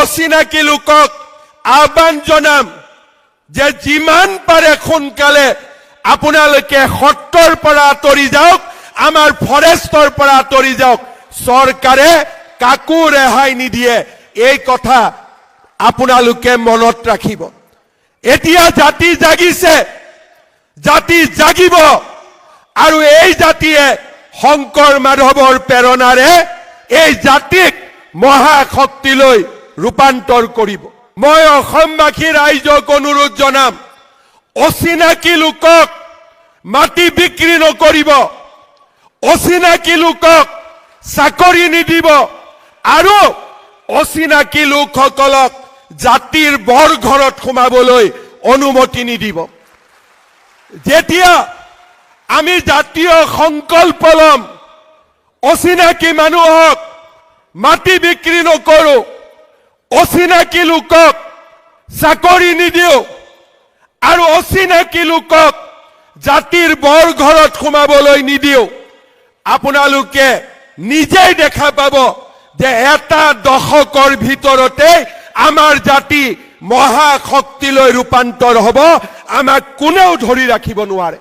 অচিনাকি লোকক আহ্বান জনাম যে যিমান পাৰে সোনকালে আপোনালোকে সত্ৰৰ পৰা আঁতৰি যাওক, আমাৰ ফৰেষ্টৰ পৰা আঁতৰি যাওক। চৰকাৰে কাকো ৰেহাই নিদিয়ে, এই কথা আপোনালোকে মনত ৰাখিব। এতিয়া জাতি জাগিছে, জাতি জাগিব, আৰু এই জাতিয়ে শংকৰ মাধৱৰ প্ৰেৰণাৰে এই জাতিক মহাশক্তিলৈ ৰূপান্তৰ কৰিব। মই অসমবাসী ৰাইজক অনুৰোধ জনাম, অচিনাকি লোকক মাটি বিক্ৰী নকৰিব, অচিনাকি লোকক চাকৰি নিদিব, আৰু অচিনাকি লোকসকলক জাতিৰ বৰঘৰত সোমাবলৈ অনুমতি নিদিব। যেতিয়া আমি জাতীয় সংকল্প লম, অচিনাকি মানুহক মাটি বিক্ৰী নকৰো, অচিনাকি লোকক চাকৰি নিদিও, আৰু অচিনাকি লোকক জাতিৰ বৰঘৰত সোমাবলৈ নিদিও, আপোনালোকে নিজেই দেখা পাব যে এটা দশকৰ ভিতৰতে আমাৰ জাতি মহাশক্তিলৈ ৰূপান্তৰ হ'ব। আমাক কোনেও ধৰি ৰাখিব নোৱাৰে।